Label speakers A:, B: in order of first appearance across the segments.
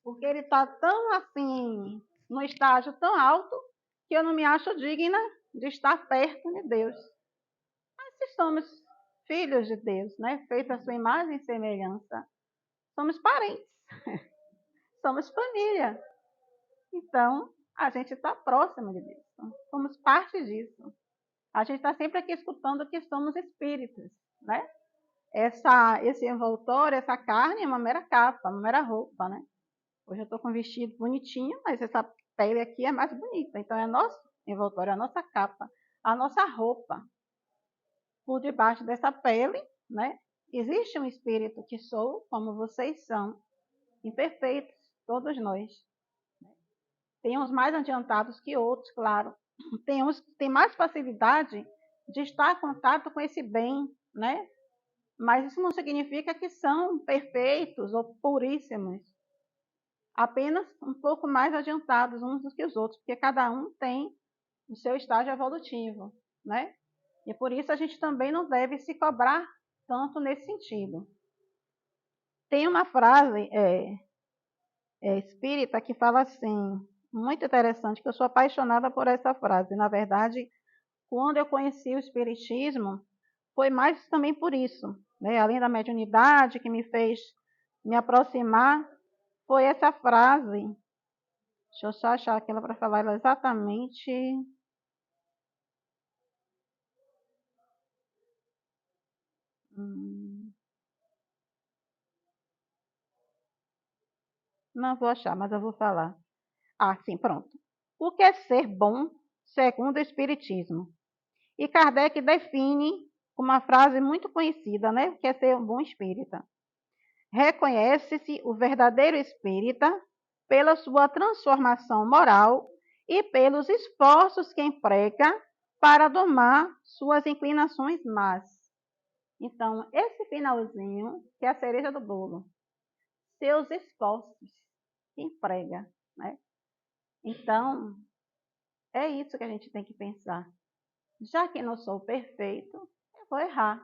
A: Porque ele está tão assim, no estágio tão alto, que eu não me acho digna de estar perto de Deus. Mas se somos filhos de Deus, né? Feitos a sua imagem e semelhança, somos parentes, somos família. Então, a gente está próximo de Deus. Então, somos parte disso. A gente está sempre aqui escutando que somos espíritos, né? Esse envoltório, essa carne é uma mera capa, uma mera roupa, né? Hoje eu estou com um vestido bonitinho, mas essa pele aqui é mais bonita. Então, é nosso envoltório, a nossa capa, a nossa roupa. Por debaixo dessa pele, né? Existe um espírito que sou, como vocês são, imperfeitos, todos nós. Tem uns mais adiantados que outros, claro. Tem uns que têm mais facilidade de estar em contato com esse bem, né? Mas isso não significa que são perfeitos ou puríssimos. Apenas um pouco mais adiantados uns do que os outros, porque cada um tem o seu estágio evolutivo, né? E por isso a gente também não deve se cobrar tanto nesse sentido. Tem uma frase espírita que fala assim, muito interessante, que eu sou apaixonada por essa frase. Na verdade, quando eu conheci o espiritismo, foi mais também por isso, né? Além da mediunidade que me fez me aproximar, foi essa frase. Deixa eu só achar aquela para falar ela exatamente. Não vou achar, mas eu vou falar. Ah, sim, pronto. O que é ser bom, segundo o Espiritismo? E Kardec define com uma frase muito conhecida, né? O que é ser um bom espírita? Reconhece-se o verdadeiro espírita pela sua transformação moral e pelos esforços que emprega para domar suas inclinações más. Então, esse finalzinho, que é a cereja do bolo, seus esforços que emprega, né? Então, é isso que a gente tem que pensar. Já que não sou perfeito, eu vou errar.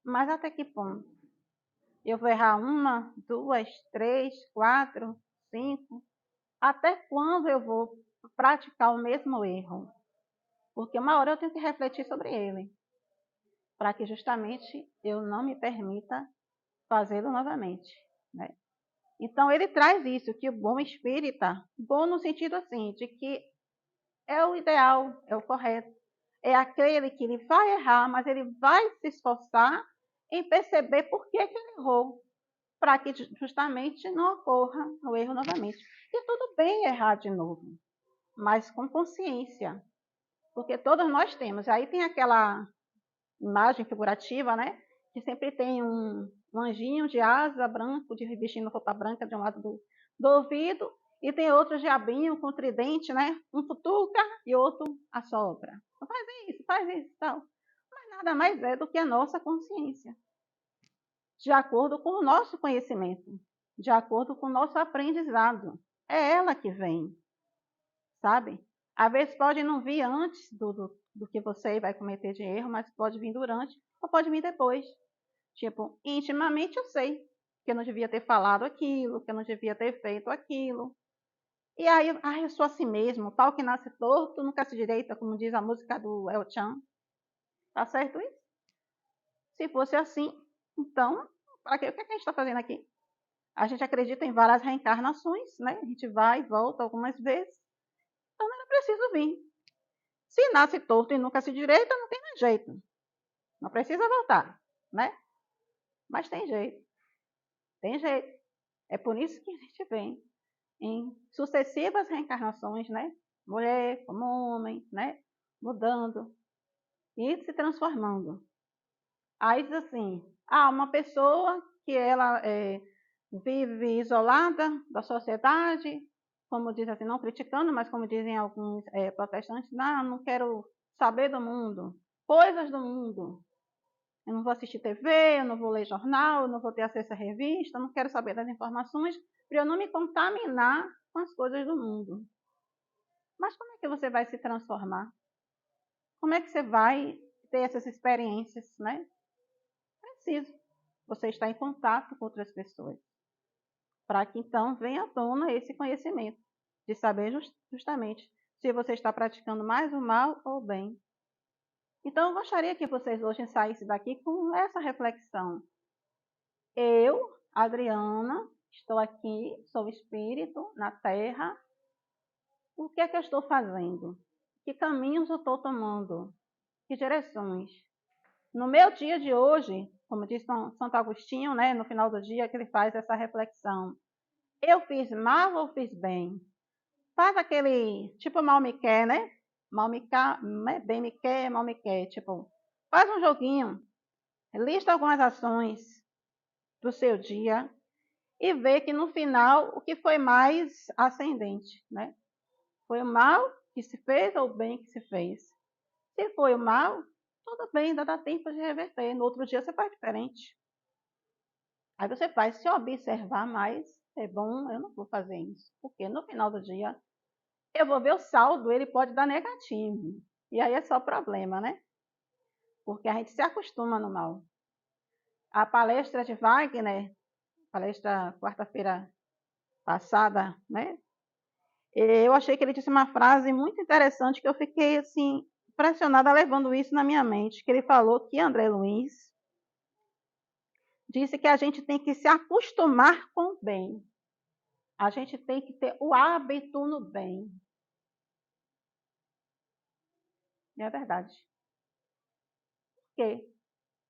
A: Mas até que ponto? Eu vou errar uma, duas, três, quatro, cinco? Até quando eu vou praticar o mesmo erro? Porque uma hora eu tenho que refletir sobre ele, para que justamente eu não me permita fazê-lo novamente, né? Então ele traz isso, que o bom espírita, bom no sentido assim, de que é o ideal, é o correto. É aquele que ele vai errar, mas ele vai se esforçar em perceber por que ele errou, para que justamente não ocorra o erro novamente. E tudo bem errar de novo, mas com consciência, porque todos nós temos. Aí tem aquela imagem figurativa, né? Que sempre tem um anjinho de asa branco, vestindo roupa branca de um lado do ouvido, e tem outro diabinho com tridente, né? Um futuca e outro assopra. Faz isso, tal. Mas nada mais é do que a nossa consciência, de acordo com o nosso conhecimento, de acordo com o nosso aprendizado. É ela que vem, sabe? Às vezes pode não vir antes do que você vai cometer de erro, mas pode vir durante ou pode vir depois. Tipo, intimamente eu sei que eu não devia ter falado aquilo, que eu não devia ter feito aquilo. E aí, eu sou assim mesmo, pau que nasce torto, nunca se direita, como diz a música do El Chan. Tá certo isso? Se fosse assim, então, para quê? O que é que a gente está fazendo aqui? A gente acredita em várias reencarnações, né? A gente vai e volta algumas vezes, então não era preciso vir. Se nasce torto e nunca se direita, não tem mais jeito. Não precisa voltar, né? Mas tem jeito. Tem jeito. É por isso que a gente vem em sucessivas reencarnações, né? Mulher como homem, né? Mudando e se transformando. Aí diz assim, uma pessoa que ela vive isolada da sociedade, como diz assim, não criticando, mas como dizem alguns protestantes, não quero saber do mundo, coisas do mundo. Eu não vou assistir TV, eu não vou ler jornal, eu não vou ter acesso à revista, eu não quero saber das informações para eu não me contaminar com as coisas do mundo. Mas como é que você vai se transformar? Como é que você vai ter essas experiências, né? Preciso. Você estar em contato com outras pessoas. Para que então venha à tona esse conhecimento, de saber justamente se você está praticando mais o mal ou o bem. Então, eu gostaria que vocês hoje saíssem daqui com essa reflexão. Eu, Adriana, estou aqui, sou espírito na Terra. O que é que eu estou fazendo? Que caminhos eu estou tomando? Que direções? No meu dia de hoje, como disse Santo Agostinho, né, no final do dia, que ele faz essa reflexão. Eu fiz mal ou fiz bem? Faz aquele, tipo, mal me quer, né? Mal me quer, bem me quer, mal me quer. Tipo, faz um joguinho, lista algumas ações do seu dia e vê que no final o que foi mais ascendente, né? Foi o mal que se fez ou o bem que se fez? Se foi o mal, tudo bem, ainda dá tempo de reverter. No outro dia você faz diferente. Aí você vai se observar mais. É bom, eu não vou fazer isso. Porque no final do dia, eu vou ver o saldo, ele pode dar negativo. E aí é só problema, né? Porque a gente se acostuma no mal. A palestra de Wagner, palestra quarta-feira passada, né? Eu achei que ele disse uma frase muito interessante que eu fiquei assim impressionada levando isso na minha mente, que ele falou que André Luiz disse que a gente tem que se acostumar com o bem. A gente tem que ter o hábito no bem. E é verdade. Porque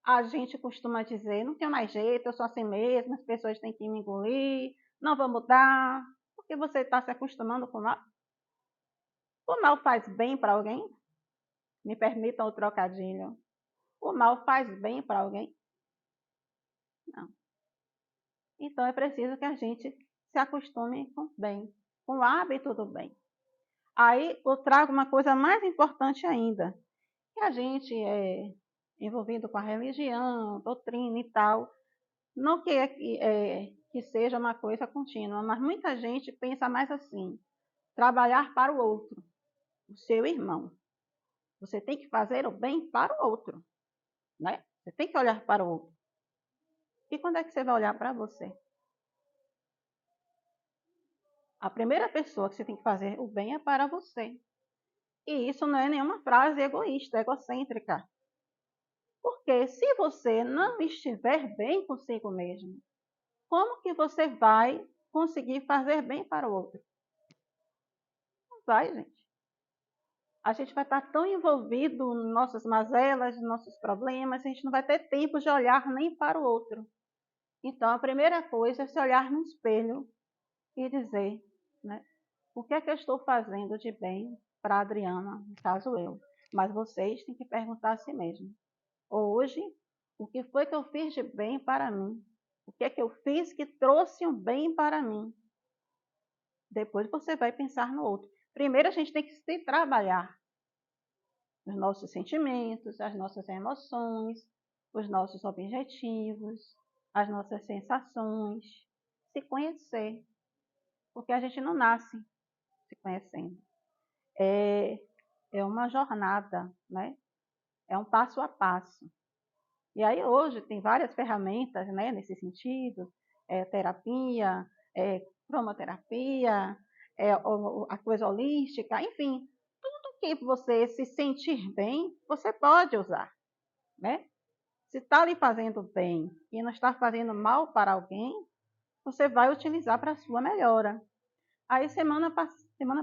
A: a gente costuma dizer, não tem mais jeito, eu sou assim mesmo, as pessoas têm que me engolir, não vou mudar, porque você está se acostumando com o mal. O mal faz bem para alguém? Me permitam o trocadilho. O mal faz bem para alguém? Não. Então é preciso que a gente se acostume com o bem, com o hábito do bem. Aí eu trago uma coisa mais importante ainda, que a gente é envolvido com a religião, doutrina e tal, não que seja uma coisa contínua, mas muita gente pensa mais assim, trabalhar para o outro, o seu irmão. Você tem que fazer o bem para o outro, né? Você tem que olhar para o outro. E quando é que você vai olhar para você? A primeira pessoa que você tem que fazer o bem é para você. E isso não é nenhuma frase egoísta, egocêntrica. Porque se você não estiver bem consigo mesmo, como que você vai conseguir fazer bem para o outro? Não vai, gente. A gente vai estar tão envolvido em nossas mazelas, nos nossos problemas, a gente não vai ter tempo de olhar nem para o outro. Então, a primeira coisa é se olhar no espelho e dizer, né, o que é que eu estou fazendo de bem para a Adriana, no caso eu. Mas vocês têm que perguntar a si mesmos. Hoje, o que foi que eu fiz de bem para mim? O que é que eu fiz que trouxe um bem para mim? Depois você vai pensar no outro. Primeiro a gente tem que se trabalhar os nossos sentimentos, as nossas emoções, os nossos objetivos, as nossas sensações, se conhecer. Porque a gente não nasce se conhecendo. É uma jornada, né? É um passo a passo. E aí hoje tem várias ferramentas, né, nesse sentido, terapia, cromoterapia, a coisa holística, enfim, tudo que você se sentir bem, você pode usar, né? Se está lhe fazendo bem e não está fazendo mal para alguém, você vai utilizar para a sua melhora. Aí semana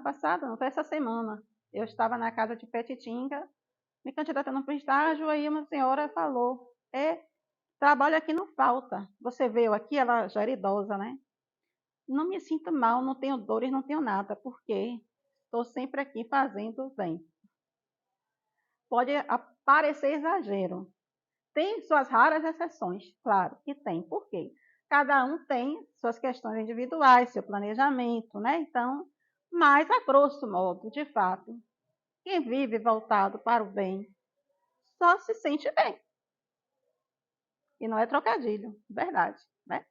A: passada, não foi essa semana, eu estava na casa de Petitinga, me candidatando para um estágio, aí uma senhora falou, trabalho aqui não falta. Você veio aqui, ela já era idosa, né? Não me sinto mal, não tenho dores, não tenho nada, porque estou sempre aqui fazendo bem. Pode parecer exagero. Tem suas raras exceções, claro que tem. Por quê? Cada um tem suas questões individuais, seu planejamento, né? Então, mas a grosso modo, de fato, quem vive voltado para o bem só se sente bem. E não é trocadilho, verdade, né?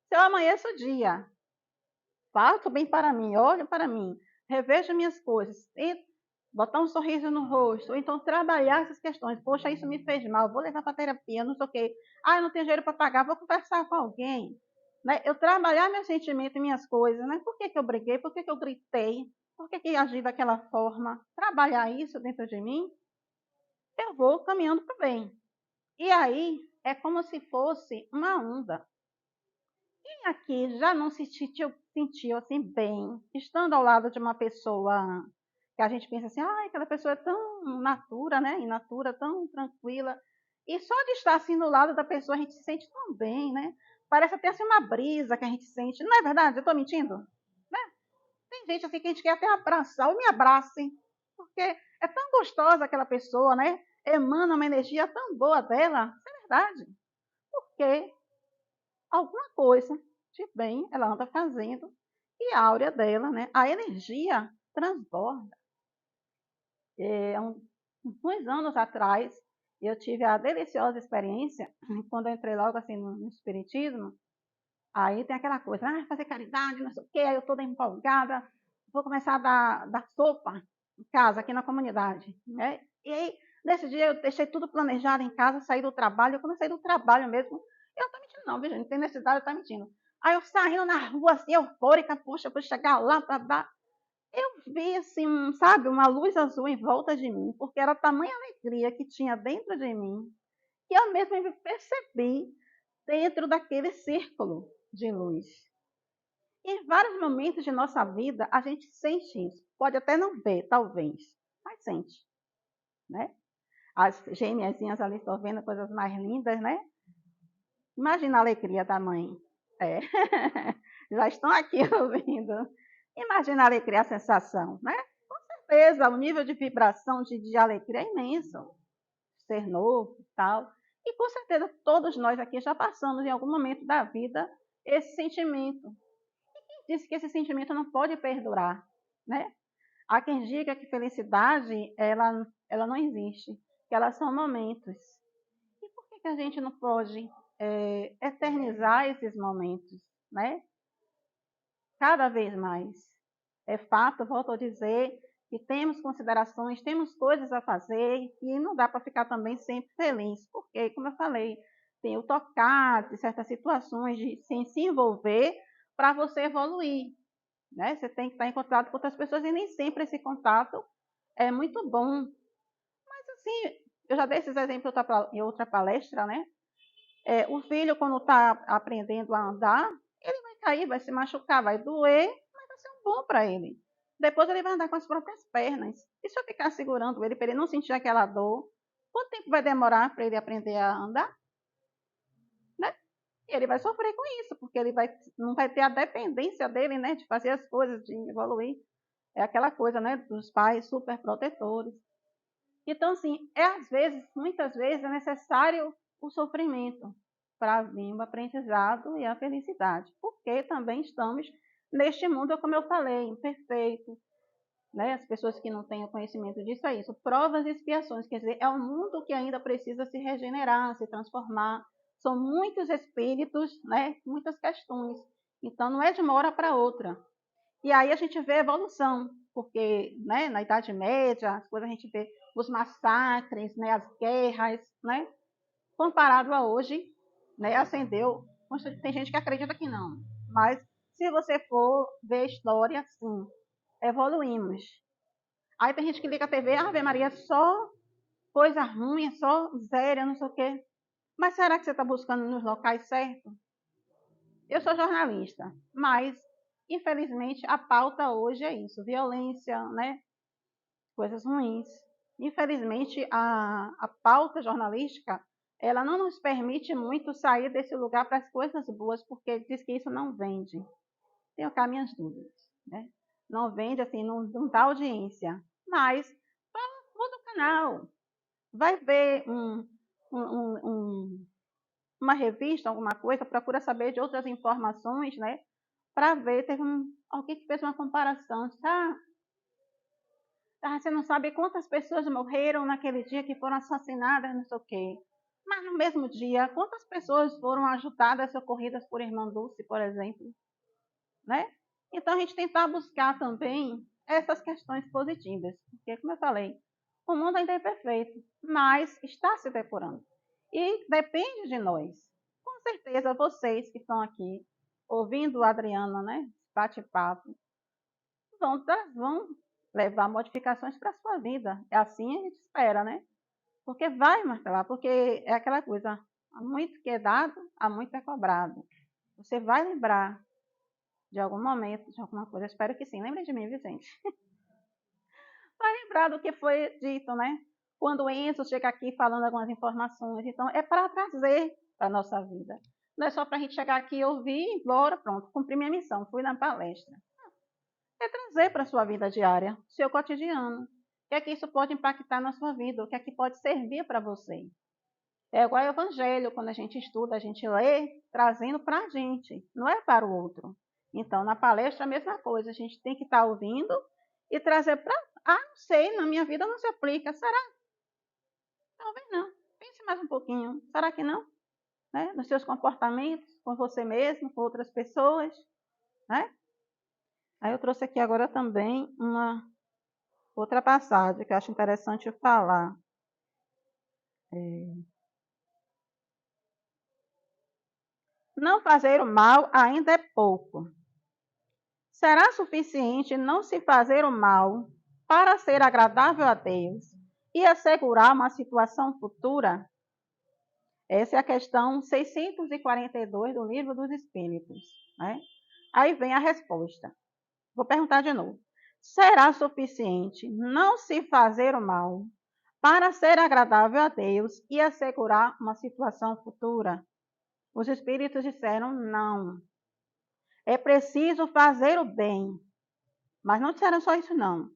A: Se eu amanheço o dia, faço bem para mim, olho para mim, revejo minhas coisas, tento botar um sorriso no rosto, ou então trabalhar essas questões. Poxa, isso me fez mal, vou levar para terapia, não sei o quê. Ah, eu não tenho dinheiro para pagar, vou conversar com alguém. Né? Eu trabalhar meus sentimentos e minhas coisas, né? Por que eu briguei? Por que eu gritei? Por que agi daquela forma? Trabalhar isso dentro de mim, eu vou caminhando para o bem. E aí é como se fosse uma onda. Quem aqui já não se sentiu assim bem, estando ao lado de uma pessoa que a gente pensa assim, ah, aquela pessoa é tão natura, né? Inatura, tão tranquila. E só de estar assim do lado da pessoa a gente se sente tão bem, né? Parece até assim uma brisa que a gente sente. Não é verdade? Eu estou mentindo? Né? Tem gente assim que a gente quer até abraçar, ou me abracem, porque é tão gostosa aquela pessoa, né? Emana uma energia tão boa dela. Isso é verdade. Porque alguma coisa de bem ela anda fazendo e a áurea dela, né? A energia transborda. Uns anos atrás, eu tive a deliciosa experiência, quando eu entrei logo assim no Espiritismo, aí tem aquela coisa, fazer caridade, não sei o quê, aí eu toda empolgada, vou começar a dar sopa em casa, aqui na comunidade, né? E aí, nesse dia, eu deixei tudo planejado em casa, saí do trabalho, quando eu saí do trabalho mesmo, eu não tô mentindo não, viu, gente? Não tem necessidade de estar mentindo. Aí eu saindo na rua, assim, eufórica, poxa, vou chegar lá para dar. Eu vi, assim, sabe, uma luz azul em volta de mim, porque era a tamanha alegria que tinha dentro de mim, que eu mesma me percebi dentro daquele círculo de luz. E em vários momentos de nossa vida, a gente sente isso. Pode até não ver, talvez, mas sente, né? As gêmeazinhas ali estão vendo coisas mais lindas, né? Imagina a alegria da mãe. É. Já estão aqui ouvindo. Imagina a alegria, a sensação, né? Com certeza, o nível de vibração de alegria é imenso. Ser novo e tal. E com certeza todos nós aqui já passamos em algum momento da vida esse sentimento. E quem disse que esse sentimento não pode perdurar, né? Há quem diga que felicidade, ela não existe, que elas são momentos. E por que a gente não pode eternizar esses momentos, né? Cada vez mais. É fato, volto a dizer, que temos considerações, temos coisas a fazer e não dá para ficar também sempre feliz, porque, como eu falei, tem o tocar de certas situações, de se envolver para você evoluir. Né? Você tem que estar em contato com outras pessoas e nem sempre esse contato é muito bom. Mas, assim, eu já dei esses exemplos em outra palestra, né? O filho, quando está aprendendo a andar, ele vai cair, vai se machucar, vai doer, mas vai ser um bom para ele. Depois ele vai andar com as próprias pernas. E se eu ficar segurando ele para ele não sentir aquela dor, quanto tempo vai demorar para ele aprender a andar? Né? E ele vai sofrer com isso, porque ele não vai ter a dependência dele, né, de fazer as coisas, de evoluir. É aquela coisa, né, dos pais super protetores. Então, assim, às vezes, muitas vezes, é necessário o sofrimento para vir o aprendizado e a felicidade, porque também estamos neste mundo, como eu falei, imperfeito, né? As pessoas que não têm o conhecimento disso é isso, provas e expiações, quer dizer, é um mundo que ainda precisa se regenerar, se transformar, são muitos espíritos, né? Muitas questões, então não é de uma hora para outra. E aí a gente vê a evolução, porque, né, na Idade Média, as coisas a gente vê os massacres, né, as guerras, né, comparado a hoje, né, ascendeu. Tem gente que acredita que não, mas se você for ver a história, sim, evoluímos. Aí tem gente que liga a TV, Ave Maria, só coisa ruim, só miséria, não sei o quê. Mas será que você está buscando nos locais certos? Eu sou jornalista, mas infelizmente a pauta hoje é isso, violência, né? Coisas ruins. Infelizmente a pauta jornalística ela não nos permite muito sair desse lugar para as coisas boas, porque diz que isso não vende. Tenho cá minhas dúvidas, né? Não vende assim, não dá audiência. Mas muda o canal, vai ver uma revista, alguma coisa, procura saber de outras informações, né? Para ver, teve alguém que fez uma comparação, você não sabe quantas pessoas morreram naquele dia que foram assassinadas, não sei o quê. Mas no mesmo dia, quantas pessoas foram ajudadas, socorridas por Irmã Dulce, por exemplo? Né? Então, a gente tentar buscar também essas questões positivas. Porque, como eu falei, o mundo ainda é imperfeito, mas está se depurando. E depende de nós. Com certeza, vocês que estão aqui, ouvindo a Adriana, né, bate-papo, vão levar modificações para a sua vida. É assim a gente espera, né? Porque vai martelar, porque é aquela coisa, há muito que é dado, há muito é cobrado. Você vai lembrar de algum momento, de alguma coisa, espero que sim. Lembre de mim, Vicente. Vai lembrar do que foi dito, né? Quando o Enzo chega aqui falando algumas informações. Então, é para trazer para a nossa vida. Não é só para a gente chegar aqui, ouvir e ir embora, pronto, cumpri minha missão, fui na palestra. É trazer para a sua vida diária, seu cotidiano. O que é que isso pode impactar na sua vida? O que é que pode servir para você? É igual ao Evangelho, quando a gente estuda, a gente lê, trazendo para a gente, não é para o outro. Então, na palestra, a mesma coisa, a gente tem que estar ouvindo e trazer para. Ah, não sei, na minha vida não se aplica. Será? Talvez não. Pense mais um pouquinho. Será que não? Né? Nos seus comportamentos, com você mesmo, com outras pessoas. Né? Aí eu trouxe aqui agora também uma outra passagem que eu acho interessante falar. Não fazer o mal ainda é pouco. Será suficiente não se fazer o mal para ser agradável a Deus e assegurar uma situação futura? Essa é a questão 642 do Livro dos Espíritos. Né? Aí vem a resposta. Vou perguntar de novo. Será suficiente não se fazer o mal para ser agradável a Deus e assegurar uma situação futura? Os Espíritos disseram não. É preciso fazer o bem. Mas não disseram só isso, não.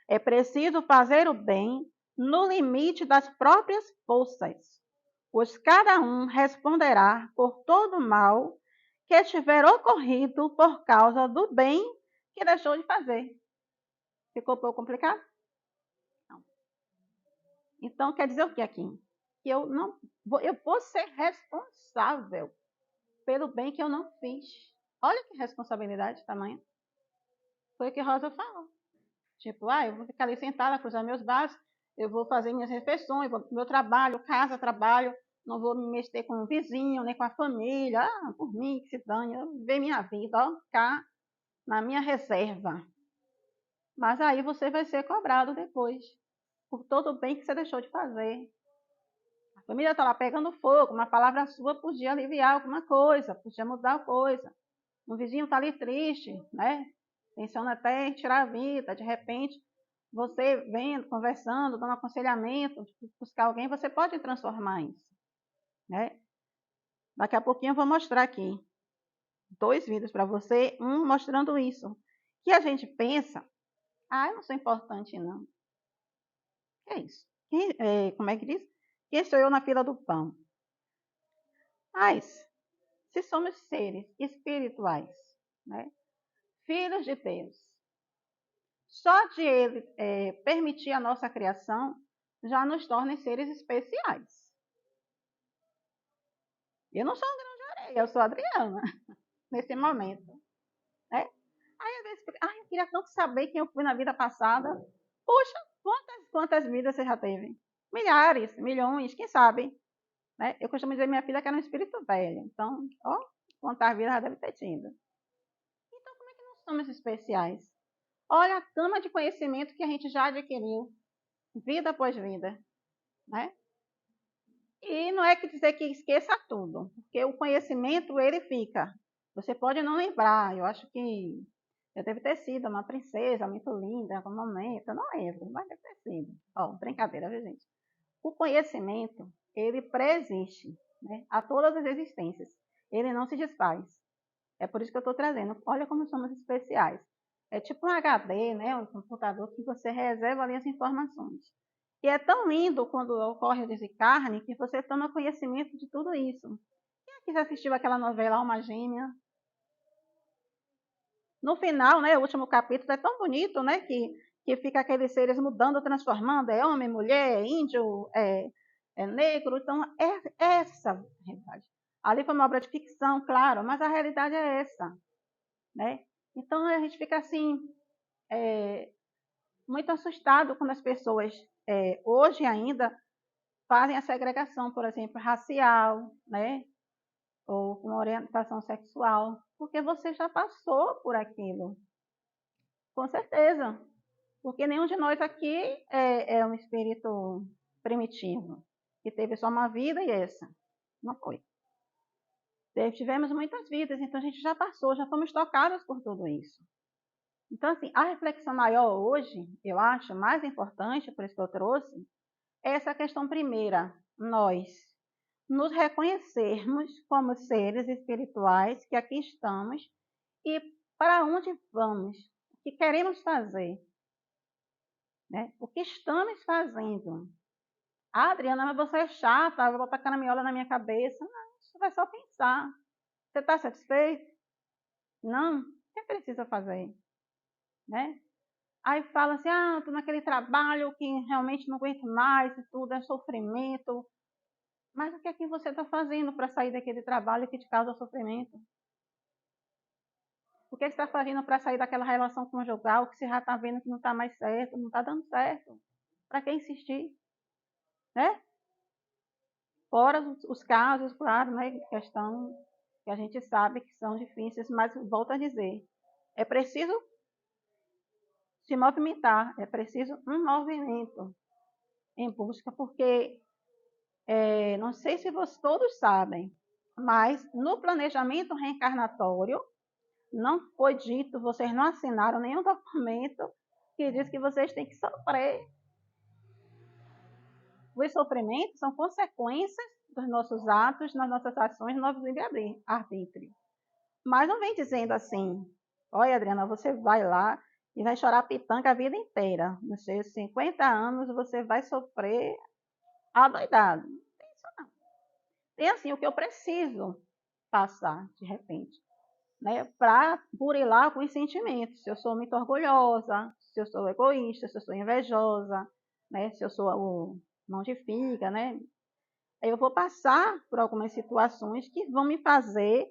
A: É preciso fazer o bem no limite das próprias forças, pois cada um responderá por todo o mal que tiver ocorrido por causa do bem que deixou de fazer. Ficou um pouco complicado? Não. Então, quer dizer o que aqui? Que eu vou ser responsável pelo bem que eu não fiz. Olha que responsabilidade tamanha. Foi o que Rosa falou. Tipo, eu vou ficar ali sentada, cruzar meus braços, eu vou fazer minhas refeições, vou para o meu trabalho, casa, trabalho, não vou me mexer com o vizinho, nem com a família. Por mim, que se dane, eu viver minha vida, ficar na minha reserva. Mas aí você vai ser cobrado depois, por todo o bem que você deixou de fazer. A família está lá pegando fogo, uma palavra sua podia aliviar alguma coisa, podia mudar a coisa. O vizinho está ali triste, né? Pensando até em tirar a vida, de repente, você vendo, conversando, dando aconselhamento, buscar alguém, você pode transformar isso, né? Daqui a pouquinho eu vou mostrar aqui 2 vídeos para você, um mostrando isso. Que a gente pensa, eu não sou importante não. Que é isso? Como é que diz? Quem sou eu na fila do pão? Mas, se somos seres espirituais, né? Filhos de Deus, só de ele permitir a nossa criação já nos torna seres especiais. Eu não sou um grão de areia, eu sou a Adriana, nesse momento. Né? Aí, às vezes, eu queria tanto saber quem eu fui na vida passada. Puxa, quantas vidas você já teve? Milhares, milhões, quem sabe? Né? Eu costumo dizer minha filha que era um espírito velho. Então, quantas vidas já deve ter tido. Então, como é que nós somos especiais? Olha a cama de conhecimento que a gente já adquiriu, vida após vida. Né? E não é que dizer que esqueça tudo, porque o conhecimento, ele fica. Você pode não lembrar, eu acho que eu deve ter sido uma princesa muito linda em algum momento, eu não lembro, mas deve ter sido. Brincadeira, viu, gente? O conhecimento, ele preexiste, né, a todas as existências. Ele não se desfaz. É por isso que eu estou trazendo. Olha como somos especiais. É tipo um HD, né, um computador que você reserva ali as informações. E é tão lindo quando ocorre o desencarne que você toma conhecimento de tudo isso. Quem aqui já assistiu aquela novela Alma Gêmea? No final, né, o último capítulo é tão bonito, né, que fica aqueles seres mudando, transformando, é homem, mulher, é índio, é negro. Então, é essa a realidade. Ali foi uma obra de ficção, claro, mas a realidade é essa, né? Então, a gente fica assim, muito assustado quando as pessoas, hoje ainda, fazem a segregação, por exemplo, racial, né? Ou com orientação sexual, porque você já passou por aquilo, com certeza. Porque nenhum de nós aqui é um espírito primitivo, que teve só uma vida e essa. Não foi. Tivemos muitas vidas, então a gente já passou, já fomos tocados por tudo isso. Então, assim, a reflexão maior hoje, eu acho, mais importante, por isso que eu trouxe, é essa questão primeira, nós nos reconhecermos como seres espirituais que aqui estamos e para onde vamos, o que queremos fazer, né? O que estamos fazendo. Ah, Adriana, mas você é chata, eu vou botar caramiola na minha cabeça. Não, você vai só pensar. Você está satisfeito? Não? O que precisa fazer? Né? Aí fala assim, estou naquele trabalho que realmente não aguento mais e tudo, é sofrimento. Mas o que é que você está fazendo para sair daquele trabalho que te causa sofrimento? O que você está fazendo para sair daquela relação conjugal que você já está vendo que não está mais certo, não está dando certo? Para que insistir? Né? Fora os casos, claro, né, questão que a gente sabe que são difíceis, mas volto a dizer, é preciso se movimentar, é preciso um movimento em busca, porque não sei se vocês todos sabem, mas no planejamento reencarnatório não foi dito, vocês não assinaram nenhum documento que diz que vocês têm que sofrer. Os sofrimentos são consequências dos nossos atos, das nossas ações, do nosso livre-arbítrio. Mas não vem dizendo assim, olha, Adriana, você vai lá e vai chorar pitanga a vida inteira. Nos seus 50 anos você vai sofrer adoidado. Não tem isso não. Tem assim o que eu preciso passar, de repente, né? Para burilar com os sentimentos. Se eu sou muito orgulhosa, se eu sou egoísta, se eu sou invejosa, né? Se eu sou o mão de figa, né? Eu vou passar por algumas situações que vão me fazer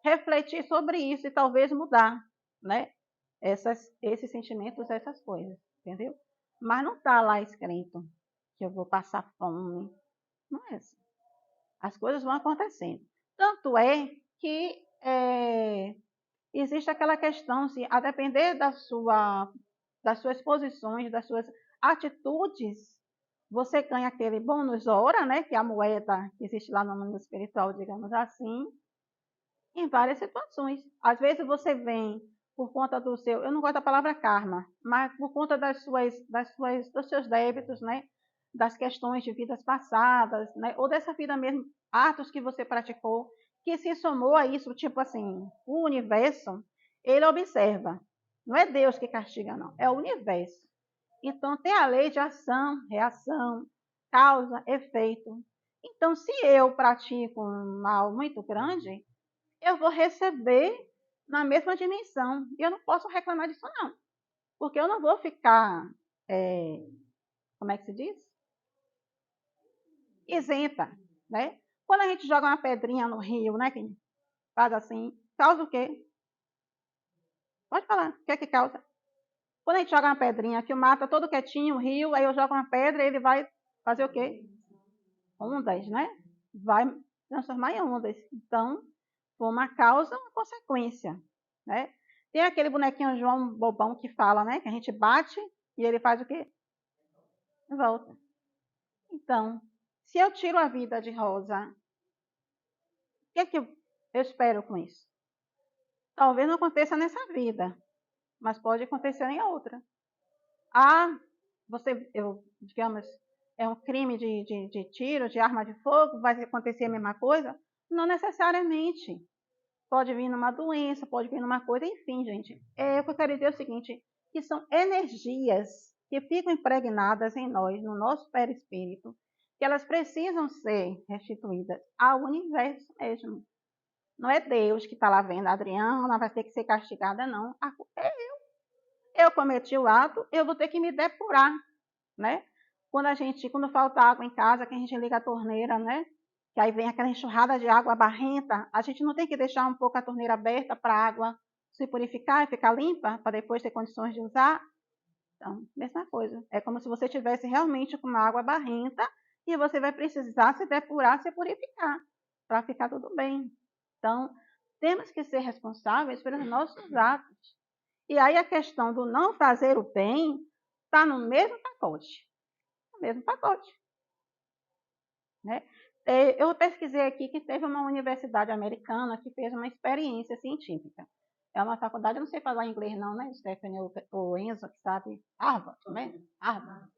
A: refletir sobre isso e talvez mudar, né? Esses sentimentos, essas coisas, entendeu? Mas não está lá escrito que eu vou passar fome. Não é assim. As coisas vão acontecendo. Tanto é que existe aquela questão, se a depender das suas posições, das suas atitudes, você ganha aquele bônus hora, né, que é a moeda que existe lá no mundo espiritual, digamos assim, em várias situações. Às vezes você vem por conta do seu, eu não gosto da palavra karma, mas por conta dos seus débitos, né, das questões de vidas passadas, né, ou dessa vida mesmo, atos que você praticou, que se somou a isso, tipo assim, o universo, ele observa. Não é Deus que castiga, não, é o universo. Então, tem a lei de ação, reação, causa, efeito. Então, se eu pratico um mal muito grande, eu vou receber na mesma dimensão. E eu não posso reclamar disso, não. Porque eu não vou ficar, como é que se diz? Isenta, né? Quando a gente joga uma pedrinha no rio, né, que faz assim, causa o quê? Pode falar, o que é que causa? Quando a gente joga uma pedrinha que o mar está todo quietinho, o rio, aí eu jogo uma pedra e ele vai fazer o quê? Ondas, né? Vai transformar em ondas. Então, foi uma causa, uma consequência, né? Tem aquele bonequinho João Bobão que fala, né? Que a gente bate e ele faz o quê? Volta. Então, se eu tiro a vida de Rosa, o que é que eu espero com isso? Talvez não aconteça nessa vida, mas pode acontecer em outra. Ah, digamos, é um crime de tiro, de arma de fogo, vai acontecer a mesma coisa? Não necessariamente. Pode vir numa doença, pode vir numa coisa, enfim, gente. O que eu quero dizer é o seguinte, que são energias que ficam impregnadas em nós, no nosso perispírito, que elas precisam ser restituídas ao universo mesmo. Não é Deus que está lá vendo, a Adriana vai ter que ser castigada, não. É eu. Eu cometi o ato, eu vou ter que me depurar, né? Quando falta água em casa, que a gente liga a torneira, né? Que aí vem aquela enxurrada de água barrenta, a gente não tem que deixar um pouco a torneira aberta para a água se purificar e ficar limpa, para depois ter condições de usar? Então, mesma coisa. É como se você tivesse realmente com uma água barrenta e você vai precisar se depurar, se purificar, para ficar tudo bem. Então, temos que ser responsáveis pelos nossos atos. E aí a questão do não fazer o bem está no mesmo pacote. No mesmo pacote. Né? Eu pesquisei aqui que teve uma universidade americana que fez uma experiência científica. É uma faculdade, eu não sei falar inglês não, né, Stephanie ou Enzo, que sabe? Harvard, né? Harvard.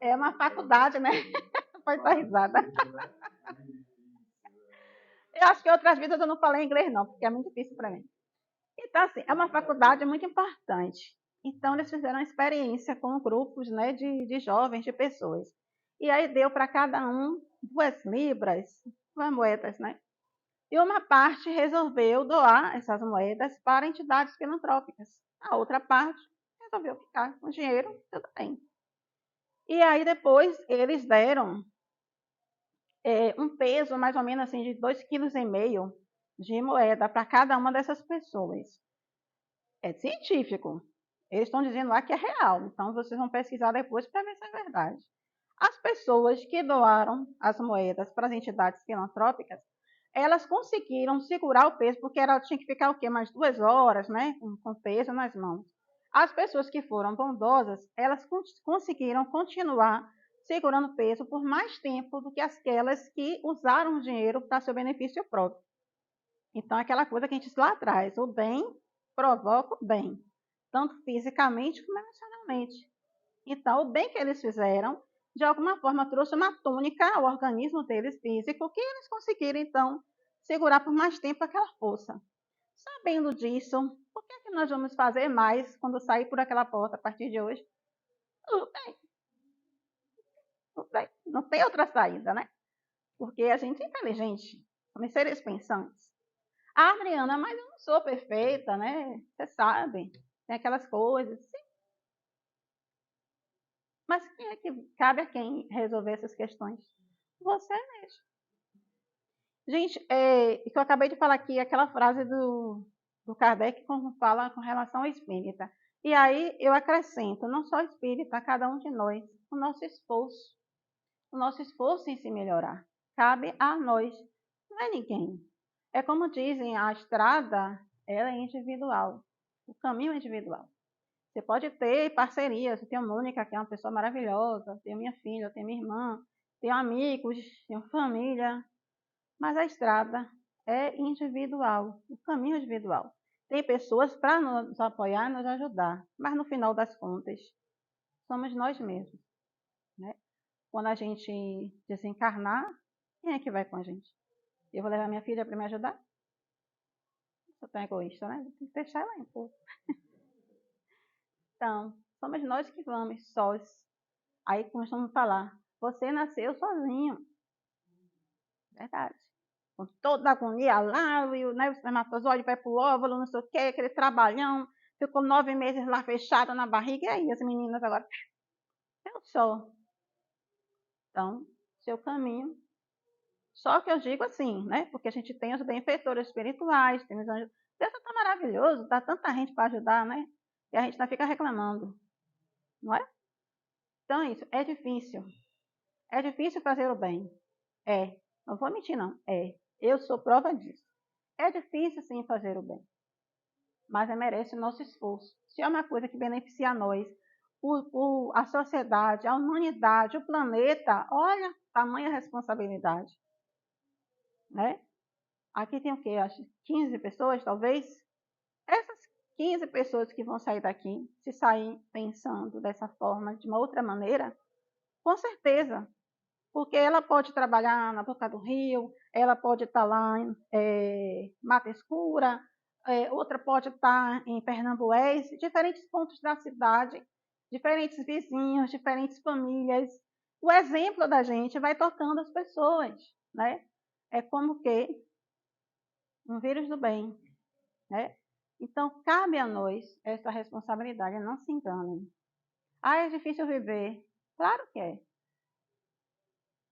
A: É uma faculdade, né? Pode dar risada. Eu acho que outras vidas eu não falei inglês não, porque é muito difícil para mim. Então, assim, é uma faculdade muito importante. Então, eles fizeram uma experiência com grupos, né, de jovens, de pessoas. E aí deu para cada um 2 libras, 2 moedas, né? E uma parte resolveu doar essas moedas para entidades filantrópicas. A outra parte resolveu ficar com o dinheiro, tudo bem. E aí depois eles deram um peso mais ou menos assim de 2,5 kg de moeda para cada uma dessas pessoas. É científico. Eles estão dizendo lá que é real. Então vocês vão pesquisar depois para ver se é verdade. As pessoas que doaram as moedas para as entidades filantrópicas, elas conseguiram segurar o peso, porque ela tinha que ficar o quê? Mais 2 horas, né? Com peso nas mãos. As pessoas que foram bondosas, elas conseguiram continuar segurando peso por mais tempo do que aquelas que usaram o dinheiro para seu benefício próprio. Então, aquela coisa que a gente disse lá atrás, o bem provoca o bem, tanto fisicamente como emocionalmente. Então, o bem que eles fizeram, de alguma forma, trouxe uma tônica ao organismo deles físico, que eles conseguiram, então, segurar por mais tempo aquela força. Sabendo disso, o que é que nós vamos fazer mais quando sair por aquela porta a partir de hoje? Tudo bem. Tudo bem. Não tem outra saída, né? Porque a gente é inteligente, somos seres pensantes. Ah, Adriana, mas eu não sou perfeita, né? Você sabe, tem aquelas coisas. Sim. Mas quem é que cabe a quem resolver essas questões? Você mesmo. Gente, que eu acabei de falar aqui, aquela frase do Kardec como fala com relação ao espírita. E aí eu acrescento, não só espírita, cada um de nós, o nosso esforço em se melhorar. Cabe a nós, não é ninguém. É como dizem, a estrada ela é individual, o caminho é individual. Você pode ter parcerias, eu tenho a Mônica, que é uma pessoa maravilhosa, tenho minha filha, tenho minha irmã, tenho amigos, tenho família, mas a estrada é individual, o caminho é individual. Tem pessoas para nos apoiar e nos ajudar, mas no final das contas, somos nós mesmos. Né? Quando a gente desencarnar, quem é que vai com a gente? Eu vou levar minha filha para me ajudar? Sou tão egoísta, né? Tem que deixar ela em pouco. Então, somos nós que vamos, sós. Aí começamos a falar, você nasceu sozinho. Verdade. Com toda a agonia lá, né, o espermatozoide vai para o óvulo, não sei o quê, aquele trabalhão, ficou 9 meses lá fechada na barriga, e aí as meninas agora, eu sou. Então, seu caminho. Só que eu digo assim, né? Porque a gente tem os benfeitores espirituais, tem os anjos. Deus está maravilhoso, dá tanta gente para ajudar, né? E a gente não fica reclamando, não é? Então, isso é difícil. É difícil fazer o bem. É. Não vou mentir, não. É. Eu sou prova disso. É difícil, sim, fazer o bem. Mas merece o nosso esforço. Se é uma coisa que beneficia a nós, a sociedade, a humanidade, o planeta, olha, tamanha responsabilidade. Né? Aqui tem o quê? Acho 15 pessoas, talvez? Essas 15 pessoas que vão sair daqui, se sair pensando dessa forma, de uma outra maneira, com certeza. Porque ela pode trabalhar na boca do rio, ela pode estar lá em Mata Escura, outra pode estar em Pernambués, diferentes pontos da cidade, diferentes vizinhos, diferentes famílias. O exemplo da gente vai tocando as pessoas, né? É como que um vírus do bem, né? Então, cabe a nós essa responsabilidade, não se enganem. Ah, é difícil viver. Claro que é.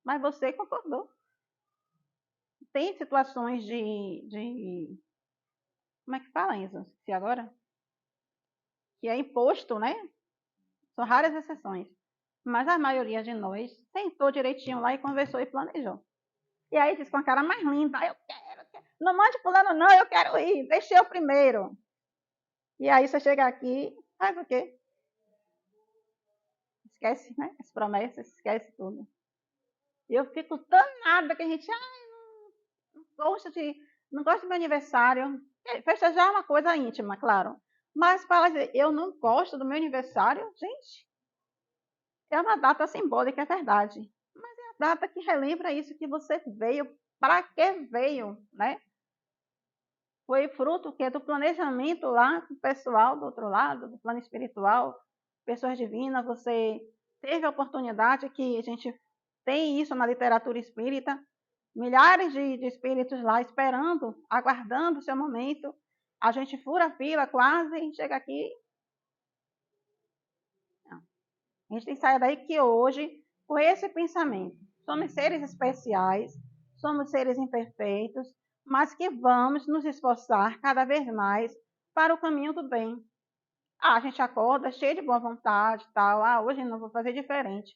A: Mas você concordou. Tem situações de como é que fala isso? Se agora? Que é imposto, né? São raras exceções. Mas a maioria de nós sentou direitinho lá e conversou e planejou. E aí diz com a cara mais linda, eu quero. Não mande pulando não, eu quero ir, deixa eu primeiro. E aí você chega aqui, faz o quê? Esquece, né? As promessas, esquece tudo. E eu fico danada que a gente, não gosto do meu aniversário. Festejar é uma coisa íntima, claro. Mas para dizer, eu não gosto do meu aniversário, gente, é uma data simbólica, é verdade. Mas é a data que relembra isso que você veio, para que veio, né? Foi fruto que do planejamento lá com o pessoal do outro lado, do plano espiritual, pessoas divinas, você teve a oportunidade que a gente tem isso na literatura espírita, milhares de espíritos lá esperando, aguardando o seu momento. A gente fura a fila quase e chega aqui. Não. A gente tem que sair daí que hoje, com esse pensamento, somos seres especiais, somos seres imperfeitos, mas que vamos nos esforçar cada vez mais para o caminho do bem. Ah, a gente acorda cheio de boa vontade, tal. Ah, hoje não vou fazer diferente.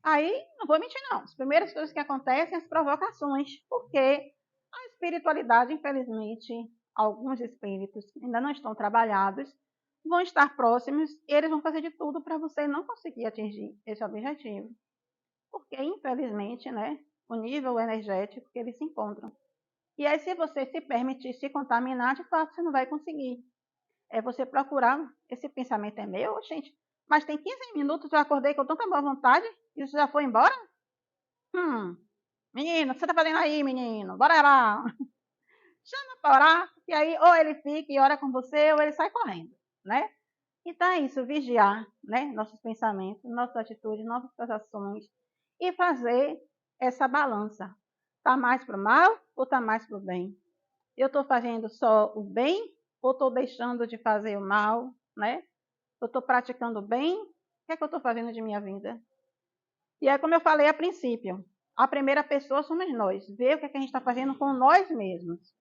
A: Aí, não vou mentir não, as primeiras coisas que acontecem são as provocações, porque a espiritualidade, infelizmente, alguns espíritos ainda não estão trabalhados, vão estar próximos e eles vão fazer de tudo para você não conseguir atingir esse objetivo. Porque, infelizmente, né, o nível energético que eles se encontram. E aí, se você se permitir se contaminar, de fato, você não vai conseguir. É você procurar, esse pensamento é meu, gente, mas tem 15 minutos eu acordei com tanta boa vontade, e isso já foi embora? Menino, o que você tá fazendo aí, menino? Bora lá. Chama para orar, e aí ou ele fica e ora com você, ou ele sai correndo, né? Então é isso, vigiar, né? Nossos pensamentos, nossas atitudes, nossas ações, e fazer essa balança. Tá mais para o mal ou tá mais para o bem? Eu estou fazendo só o bem ou estou deixando de fazer o mal, né? Eu estou praticando o bem? O que é que eu estou fazendo de minha vida? E é como eu falei a princípio, a primeira pessoa somos nós. Ver o que, é que a gente está fazendo com nós mesmos.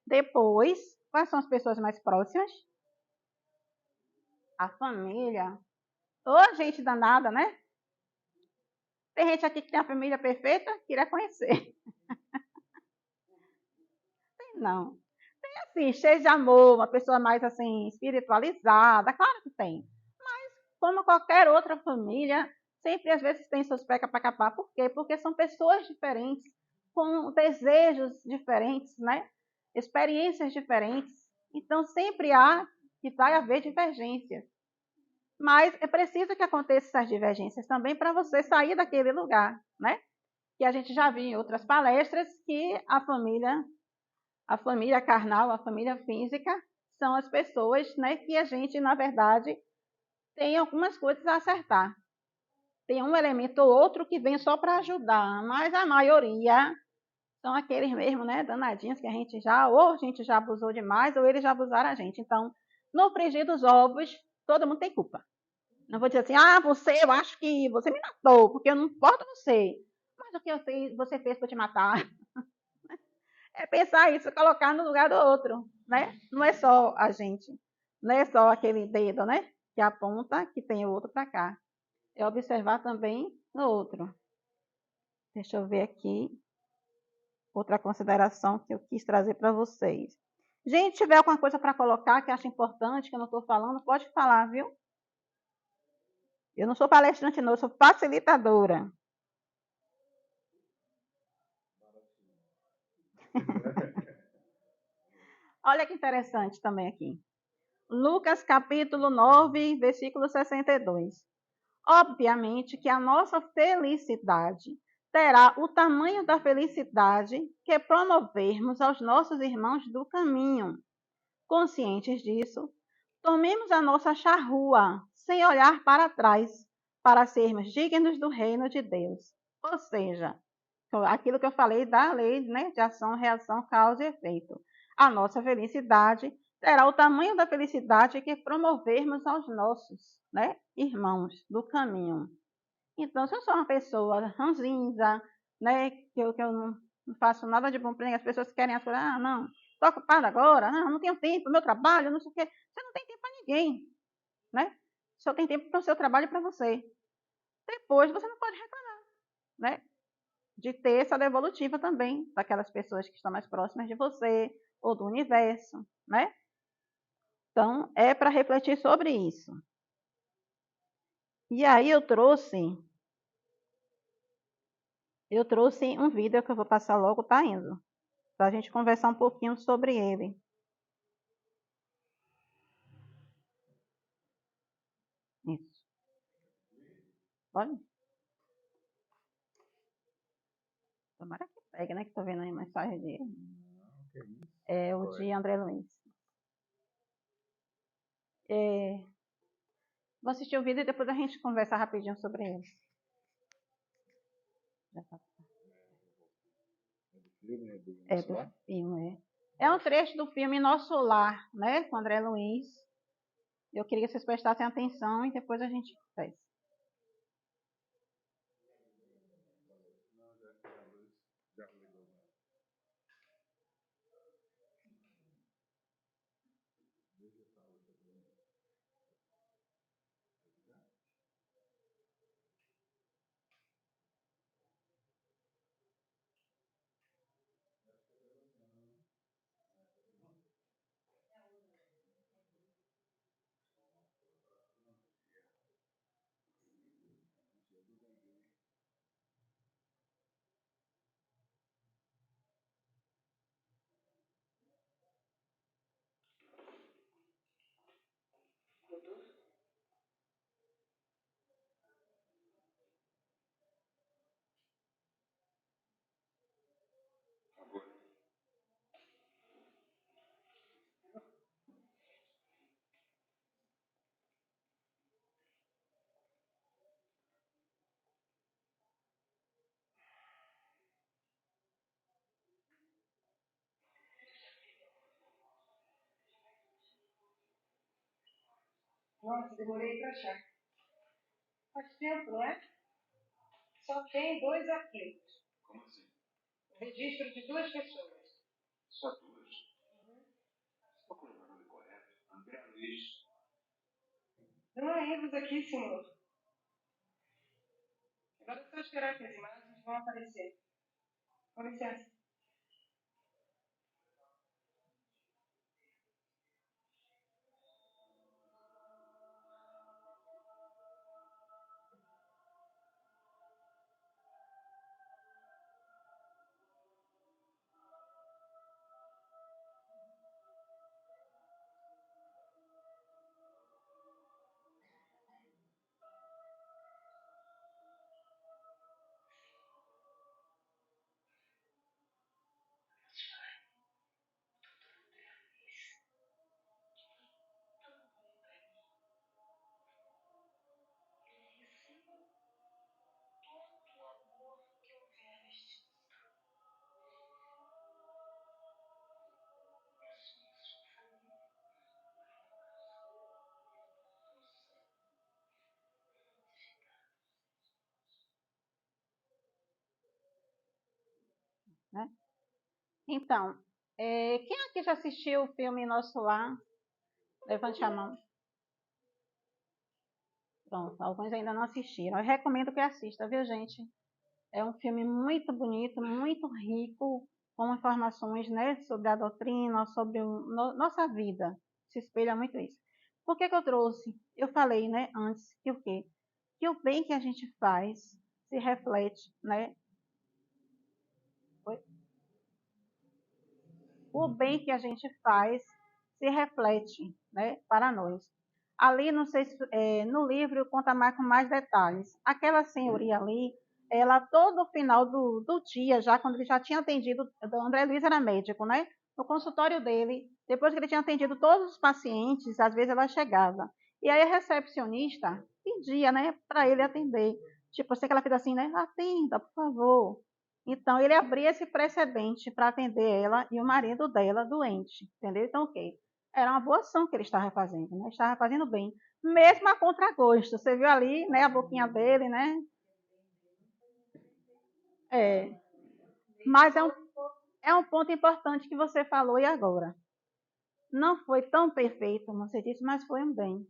A: Depois, quais são as pessoas mais próximas? A família. Ô, gente danada, né? Tem gente aqui que tem a família perfeita, queria conhecer. Tem não. Tem assim, cheio de amor, uma pessoa mais assim, espiritualizada, claro que tem. Como qualquer outra família, sempre às vezes tem seus peca para capar. Por quê? Porque são pessoas diferentes, com desejos diferentes, né? Experiências diferentes. Então sempre há que vai haver divergências. Mas é preciso que aconteçam essas divergências também para você sair daquele lugar, né? Que a gente já viu em outras palestras que a família carnal, a família física, são as pessoas, né, que a gente, na verdade, tem algumas coisas a acertar. Tem um elemento ou outro que vem só para ajudar, mas a maioria são aqueles mesmo, né, danadinhos que ou a gente já abusou demais, ou eles já abusaram a gente. Então, no frigir dos ovos, todo mundo tem culpa. Não vou dizer assim, você, eu acho que você me matou, porque eu não importo você. Mas o que você fez para te matar? É pensar isso, colocar no lugar do outro, né? Não é só a gente, não é só aquele dedo, né, que aponta que tem o outro para cá. É observar também no outro. Deixa eu ver aqui outra consideração que eu quis trazer para vocês. Gente, se tiver alguma coisa para colocar que acha importante, que eu não estou falando, pode falar, viu? Eu não sou palestrante, não, eu sou facilitadora. Olha que interessante também aqui. Lucas capítulo 9, versículo 62. Obviamente que a nossa felicidade terá o tamanho da felicidade que promovermos aos nossos irmãos do caminho. Conscientes disso, tomemos a nossa charrua sem olhar para trás, para sermos dignos do reino de Deus. Ou seja, aquilo que eu falei da lei, né, de ação, reação, causa e efeito. A nossa felicidade será o tamanho da felicidade que promovermos aos nossos, né, irmãos do caminho. Então, se eu sou uma pessoa ranzinza, né, que eu não faço nada de bom para ninguém, as pessoas querem as coisas, não, estou ocupada agora, não tenho tempo, meu trabalho, não sei o quê. Você não tem tempo para ninguém, né? Só tem tempo para o seu trabalho e para você. Depois você não pode reclamar, né? De ter essa devolutiva também daquelas pessoas que estão mais próximas de você ou do universo, né? Então, é para refletir sobre isso. E aí eu trouxe um vídeo que eu vou passar logo, tá indo, para a gente conversar um pouquinho sobre ele. Isso. Pode? Tomara que pegue, né? Que tô vendo aí a mensagem dele. É o de André Luiz. Vou assistir o vídeo e depois a gente conversa rapidinho sobre ele. É do filme, é um trecho do filme Nosso Lar, né? Com André Luiz. Eu queria que vocês prestassem atenção e depois a gente faz. Nossa, demorei para achar. Faz tempo, não é? Só tem 2 arquivos. Como assim? Registro de 2 pessoas. Só 2? Estou com o nome correto. André Luiz. Não há erros aqui, senhor. Agora é só esperar que as imagens vão aparecer. Com licença. Né? Então, quem aqui já assistiu o filme Nosso Lar? Levante a mão. Pronto, alguns ainda não assistiram. Eu recomendo que assista, viu, gente? É um filme muito bonito, muito rico, com informações, né, sobre a doutrina, sobre nossa vida. Se espelha muito isso. Por que eu trouxe? Eu falei, né, antes, que o quê? Que o bem que a gente faz se reflete, né? O bem que a gente faz se reflete, né, para nós. Ali, não sei se, no livro conta mais com mais detalhes. Aquela senhoria ali, ela todo final do dia, já quando ele já tinha atendido, o André Luiz era médico, né? No consultório dele, depois que ele tinha atendido todos os pacientes, às vezes ela chegava. E aí a recepcionista pedia, né, para ele atender. Tipo, eu sei que ela fez assim, né? Atenda, por favor. Então, ele abria esse precedente para atender ela e o marido dela doente, entendeu? Então, o quê? Era uma boa ação que ele estava fazendo, né? Estava fazendo bem, mesmo a contragosto. Você viu ali, né, a boquinha dele, né? É, mas é um ponto importante que você falou e agora. Não foi tão perfeito, como você disse, mas foi um bem.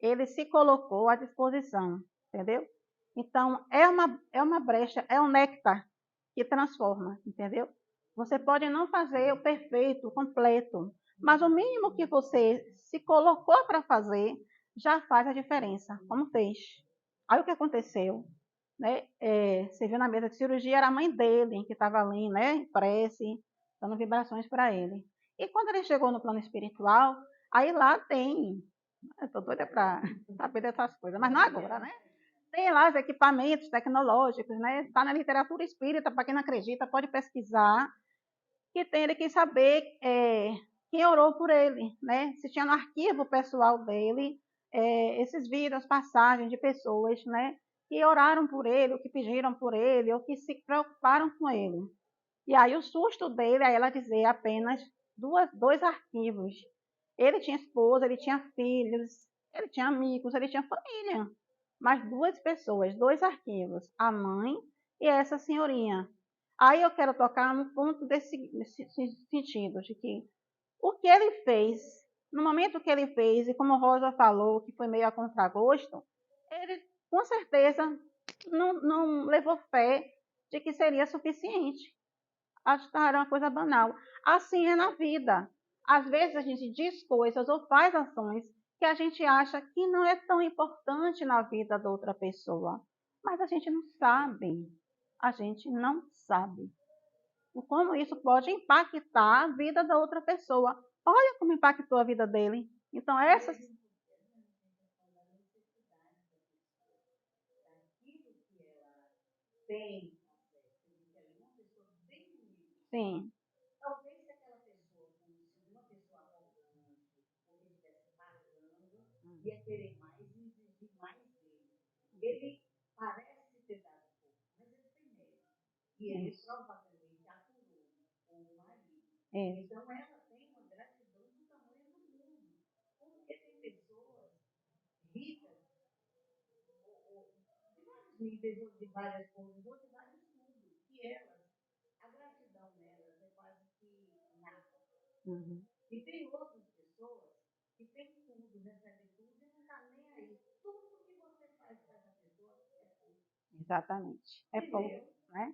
A: Ele se colocou à disposição, entendeu? Então, é uma brecha, é um néctar que transforma, entendeu? Você pode não fazer o perfeito, o completo, mas o mínimo que você se colocou para fazer já faz a diferença, como fez. Aí o que aconteceu? Né? Você viu na mesa de cirurgia, era a mãe dele que estava ali, né? Em prece, dando vibrações para ele. E quando ele chegou no plano espiritual, aí lá tem. Eu estou doida para saber dessas coisas, mas não agora, né? Tem lá os equipamentos tecnológicos, né? Está na literatura espírita, para quem não acredita, pode pesquisar, que tem ele que saber quem orou por ele, né? Se tinha no arquivo pessoal dele esses vídeos, passagens de pessoas, né? Que oraram por ele, ou que pediram por ele, ou que se preocuparam com ele. E aí o susto dele é ela dizer apenas dois arquivos. Ele tinha esposa, ele tinha filhos, ele tinha amigos, ele tinha família. Mas duas pessoas, dois arquivos, a mãe e essa senhorinha. Aí eu quero tocar no ponto desse sentido, de que o que ele fez, no momento que ele fez, e como a Rosa falou, que foi meio a contragosto, ele com certeza não levou fé de que seria suficiente. Acho que era uma coisa banal. Assim é na vida. Às vezes a gente diz coisas ou faz ações que a gente acha que não é tão importante na vida da outra pessoa. Mas a gente não sabe. A gente não sabe o como isso pode impactar a vida da outra pessoa. Olha como impactou a vida dele. Então, essas. Sim, isso. Isso. Uhum. Exatamente. É pouco, né?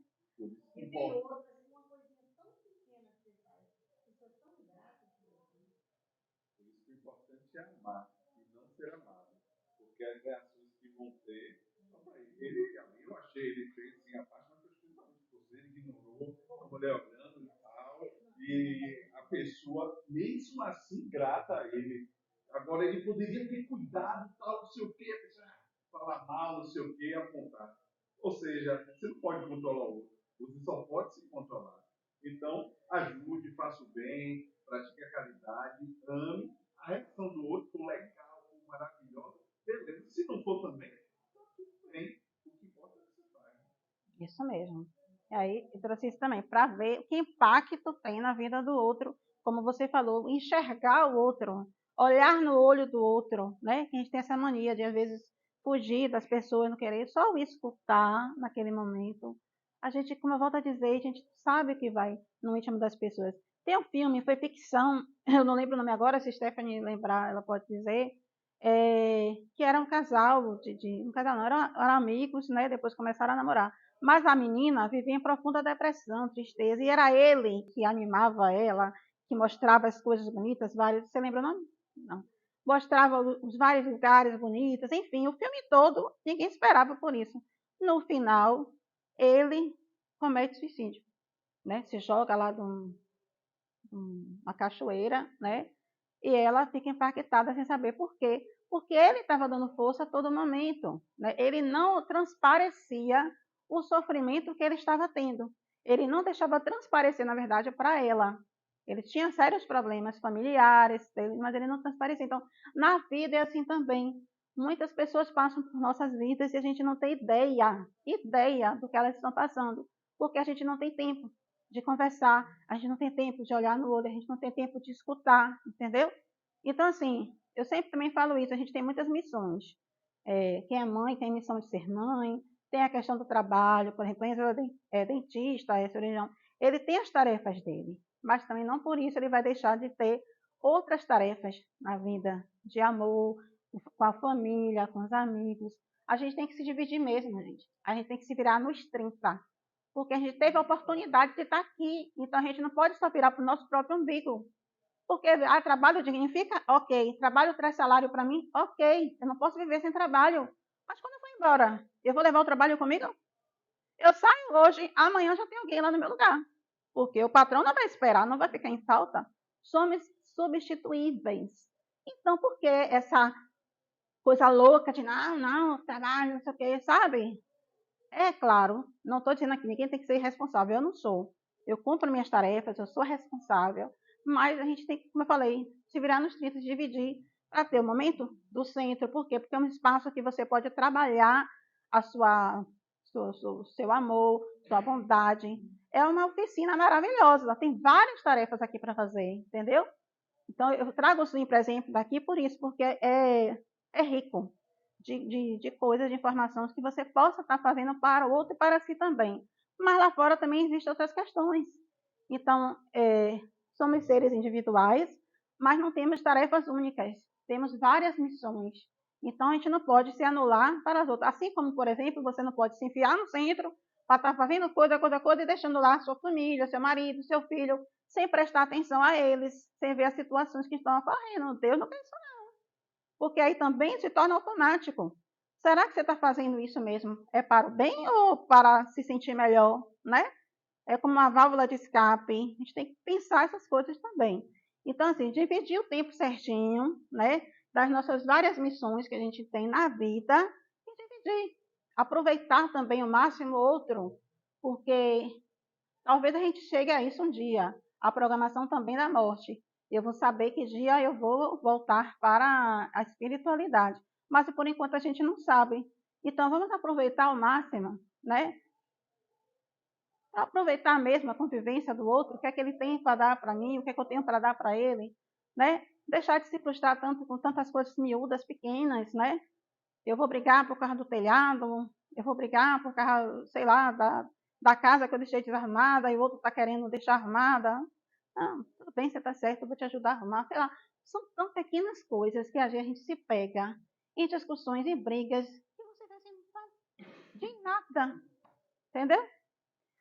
A: Isso mesmo. E aí, eu trouxe isso também, para ver que impacto tem na vida do outro, como você falou, enxergar o outro, olhar no olho do outro, né? Que a gente tem essa mania de, às vezes, fugir das pessoas, não querer só o escutar naquele momento. A gente, como eu volto a dizer, a gente sabe o que vai no íntimo das pessoas. Tem um filme, foi ficção, eu não lembro o nome agora, se Stephanie lembrar, ela pode dizer, que era um casal, um casal não, eram amigos, né? Depois começaram a namorar. Mas a menina vivia em profunda depressão, tristeza, e era ele que animava ela, que mostrava as coisas bonitas, várias. Você lembra o nome? Não. Mostrava os vários lugares bonitos, enfim, o filme todo, ninguém esperava por isso. No final, ele comete suicídio, né? Se joga lá de uma cachoeira, né? E ela fica impactada sem saber por quê. Porque ele estava dando força a todo momento, né? Ele não transparecia o sofrimento que ele estava tendo. Ele não deixava transparecer, na verdade, para ela. Ele tinha sérios problemas familiares, mas ele não transparecia. Então, na vida é assim também. Muitas pessoas passam por nossas vidas e a gente não tem ideia do que elas estão passando, porque a gente não tem tempo de conversar, a gente não tem tempo de olhar no olho, a gente não tem tempo de escutar, entendeu? Então, assim, eu sempre também falo isso, a gente tem muitas missões. Quem é mãe tem missão de ser mãe, tem a questão do trabalho, por exemplo, é dentista, é cirurgião, ele tem as tarefas dele, mas também não por isso ele vai deixar de ter outras tarefas na vida, de amor, com a família, com os amigos. A gente tem que se dividir mesmo, gente. A gente tem que se virar nos 30, porque a gente teve a oportunidade de estar aqui, então a gente não pode só virar para o nosso próprio umbigo. Porque trabalho dignifica? Ok. Trabalho traz salário para mim? Ok. Eu não posso viver sem trabalho. Mas quando eu for embora, eu vou levar o trabalho comigo? Eu saio hoje, amanhã já tem alguém lá no meu lugar. Porque o patrão não vai esperar, não vai ficar em falta. Somos substituíveis. Então, por que essa coisa louca de não, trabalho, não sei o quê, sabe? É claro, não estou dizendo aqui, ninguém tem que ser responsável, eu não sou. Eu cumpro minhas tarefas, eu sou responsável, mas a gente tem que, como eu falei, se virar nos 30, dividir para ter o momento do centro. Por quê? Porque é um espaço que você pode trabalhar a seu amor, sua bondade. É uma oficina maravilhosa, tem várias tarefas aqui para fazer, entendeu? Então, eu trago o Swing para exemplo daqui por isso, porque é rico de coisas, de informações que você possa estar fazendo para o outro e para si também. Mas lá fora também existem outras questões. Então, somos seres individuais, mas não temos tarefas únicas. Temos várias missões. Então, a gente não pode se anular para as outras. Assim como, por exemplo, você não pode se enfiar no centro para estar fazendo coisa e deixando lá sua família, seu marido, seu filho, sem prestar atenção a eles, sem ver as situações que estão ocorrendo. Deus não pensa, não. Porque aí também se torna automático. Será que você está fazendo isso mesmo? É para o bem ou para se sentir melhor, né? É como uma válvula de escape. A gente tem que pensar essas coisas também. Então, assim, dividir o tempo certinho, né? Das nossas várias missões que a gente tem na vida e dividir. Aproveitar também o máximo outro, porque talvez a gente chegue a isso um dia. A programação também da morte. Eu vou saber que dia eu vou voltar para a espiritualidade. Mas por enquanto a gente não sabe. Então vamos aproveitar ao máximo, né? Aproveitar mesmo a convivência do outro, o que é que ele tem para dar para mim, o que é que eu tenho para dar para ele, né? Deixar de se frustrar tanto com tantas coisas miúdas, pequenas, né? Eu vou brigar por causa do telhado, eu vou brigar por causa, sei lá, da casa que eu deixei desarrumada e o outro está querendo deixar arrumada. Não, tudo bem, você está certo, eu vou te ajudar a arrumar. Sei lá, são tão pequenas coisas que a gente se pega em discussões e brigas que você vê assim, de nada, entendeu?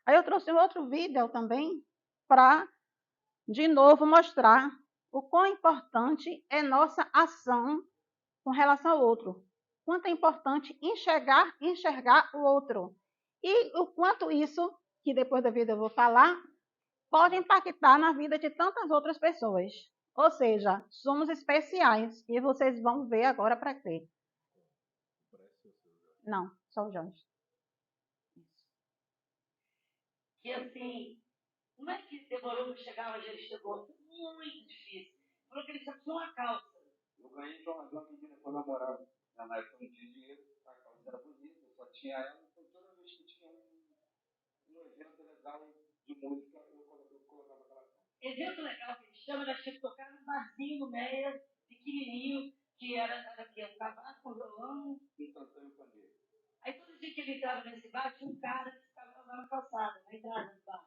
A: Aí eu trouxe um outro vídeo também para, de novo, mostrar o quão importante é nossa ação com relação ao outro. Quanto é importante enxergar o outro. E o quanto isso, que depois da vida eu vou falar, pode impactar na vida de tantas outras pessoas. Ou seja, somos especiais. E vocês vão ver agora para quê. Não, só o Jorge.
B: Que assim, como é que demorou para chegar onde ele chegou? Muito difícil. Falou que ele só tinha uma calça. Eu ganhei de uma menina quando eu namorava. Na época eu não tinha dinheiro, a calça era bonita, eu só tinha ela. Então toda vez que tinha um evento legal de música, eu colocava aquela calça. Evento legal que a gente chama, ela tinha que tocar num barzinho no Meia, pequenininho, que era aqui, um cavalo com violão. E cantando pandeiro. Aí todo dia que ele entrava nesse bar, tinha um cara que ficava lá na calçada, na entrada do bar.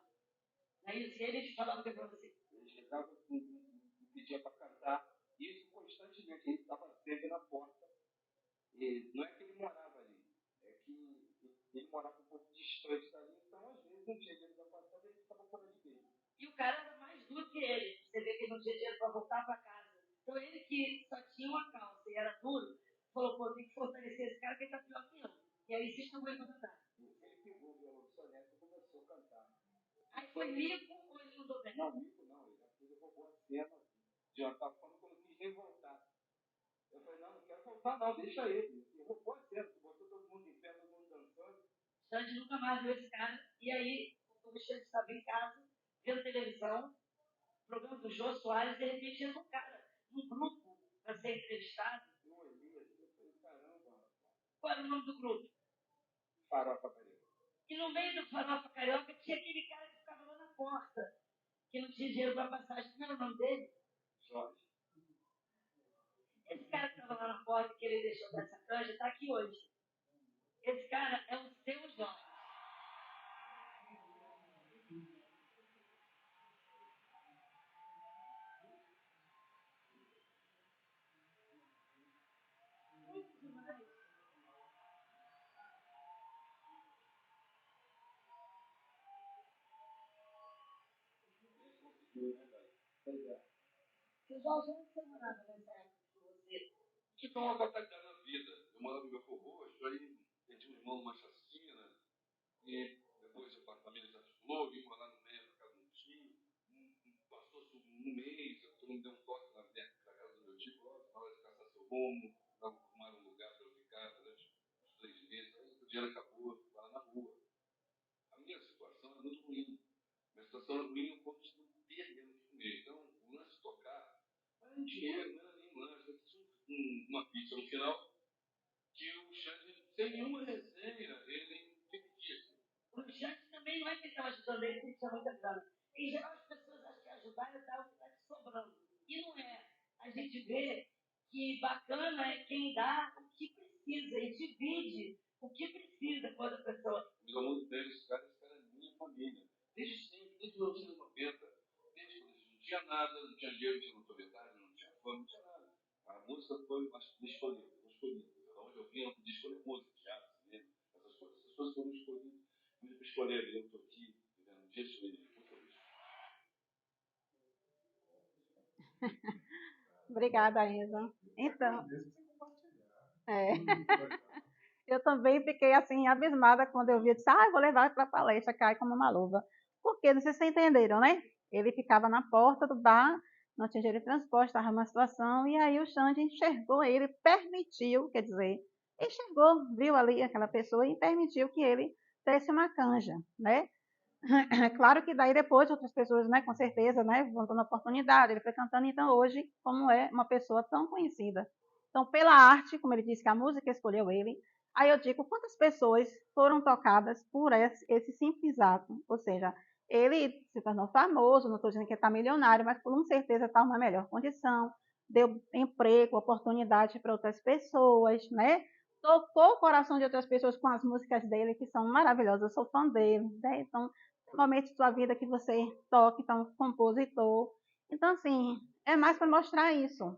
B: Aí os eles falavam que para você. Eles chegavam e pediam para cantar isso constantemente. Ele estava sempre na porta. E não é que ele morava ali, é que ele morava um pouco distante dali. Então, às vezes, não tinha dinheiro para passar, ele ficava fora de casa. E o cara era mais duro que ele. Você vê que ele não tinha dinheiro para voltar para casa. Então, ele que só tinha uma calça e era duro, falou: pô, tem que fortalecer esse cara que ele está pior que eu. E aí, vocês estão vendo cantar. Ele pegou o violão do soneto e começou a cantar. Aí foi mico ou ele mudou bem? Não, mico não. Ele roubou a cena de uma tal forma que eu não quis nem voltar. Eu falei, não quero voltar não, deixa ele. Ele roubou a cena, botou todo mundo em pé, todo mundo dançando. Xande nunca mais viu esse cara. E aí, o Xande estava em casa, vendo televisão, programa do Jô Soares, de repente entra um cara, um grupo, para ser entrevistado. Eu olhei assim, eu falei, caramba. Qual era o nome do grupo? Farofa Carioca. E no meio do Farofa Carioca tinha aquele cara que ficava lá na porta, que não tinha dinheiro para passagem. Como era o nome dele? Jorge. ele deixou dessa canja está aqui hoje. Esse cara é o seu João. Seu João, onde você morava nessa época com você?
C: Que foi uma fatalidade na vida. Eu morava no meu Roxo, aí perdi um irmão numa chacina, e depois a família se articulou, vim morar no meio da casa do meu tio. Passou-se um mês, todo mundo deu um toque na casa do meu tio, na hora de caçar seu rumo, para arrumar um lugar para eu ficar durante uns 3 meses. Aí o dinheiro acabou, lá na rua. A minha situação é muito ruim. Minha situação é ruim ao ponto de não ter mesmo de comer. Então, o lance de tocar não era dinheiro, não era nem lanche, era uma pizza no final, que o Xande, sem nenhuma resenha, ele permitia.
B: O Xande também não é que ele estava ajudando ele, ele tinha muita grana. Em geral, as pessoas acham que ajudar é dar o que está te sobrando. E não é. A gente vê que bacana é quem dá o que precisa e divide o que precisa com outra pessoa.
C: Me dá muito bem, esse cara é minha família. Desde sempre, desde 1990, desde quando a gente não tinha nada, não tinha dinheiro, não tinha notoriedade, não tinha fama, não tinha nada. A música foi escolhida, eu escolhi. Onde eu vim, eu podia escolher música, teatro, cinema, essas coisas. Essas coisas foram escolhidas. Eu escolher, eu estou aqui, vivendo um dia de muito feliz.
A: Obrigada, Isa. Então, eu também fiquei assim, abismada quando eu vi, eu disse, eu vou levar para a palestra, cai como uma luva. Porque, não sei se vocês entenderam, né? Ele ficava na porta do bar, não tinha dinheiro de transporte, estava numa situação, e aí o Xande enxergou ele, permitiu, quer dizer, enxergou, viu ali aquela pessoa e permitiu que ele desse uma canja, né? Claro que daí depois outras pessoas, né, com certeza, né, vão dando oportunidade, ele foi cantando, então hoje, como é uma pessoa tão conhecida. Então, pela arte, como ele disse que a música escolheu ele, aí eu digo, quantas pessoas foram tocadas por esse simples ato? Ou seja, ele se tornou famoso, não estou dizendo que ele está milionário, mas com certeza está numa melhor condição, deu emprego, oportunidade para outras pessoas, né? Tocou o coração de outras pessoas com as músicas dele, que são maravilhosas, eu sou fã dele, né? Então, momento de sua vida que você toca, então, compositor. Então, assim, é mais para mostrar isso.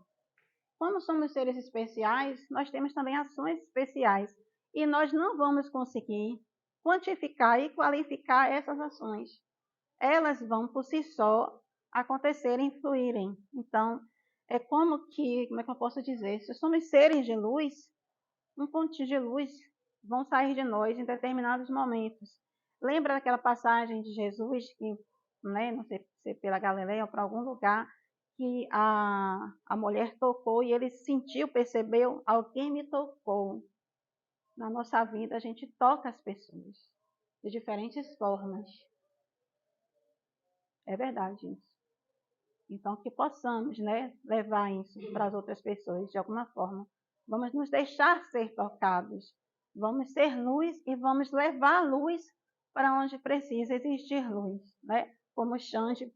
A: Como somos seres especiais, nós temos também ações especiais. E nós não vamos conseguir quantificar e qualificar essas ações. Elas vão, por si só, acontecerem, fluírem. Então, é como é que eu posso dizer? Se somos seres de luz, um pontinho de luz vão sair de nós em determinados momentos. Lembra daquela passagem de Jesus que, né, não sei se pela Galileia ou para algum lugar, que a mulher tocou e ele sentiu, percebeu, alguém me tocou. Na nossa vida, a gente toca as pessoas de diferentes formas. É verdade isso. Então, que possamos, né, levar isso para as outras pessoas de alguma forma. Vamos nos deixar ser tocados. Vamos ser luz e vamos levar luz para onde precisa existir luz, né? Como o Xande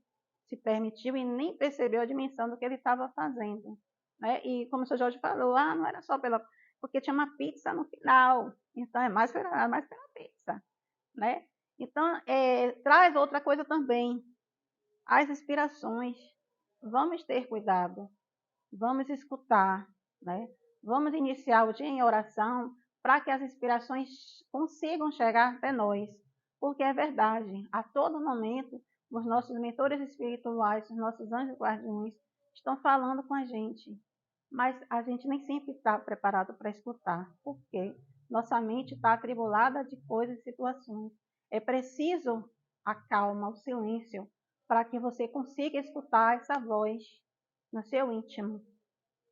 A: se permitiu e nem percebeu a dimensão do que ele estava fazendo, né? E como o Sr. Jorge falou, não era só porque tinha uma pizza no final, então é mais pela pizza, né? Então, traz outra coisa também, as inspirações. Vamos ter cuidado, vamos escutar, né? Vamos iniciar o dia em oração para que as inspirações consigam chegar até nós, porque é verdade, a todo momento os nossos mentores espirituais, os nossos anjos guardiões estão falando com a gente, mas a gente nem sempre está preparado para escutar, porque nossa mente está atribulada de coisas e situações. É preciso a calma, o silêncio, para que você consiga escutar essa voz no seu íntimo.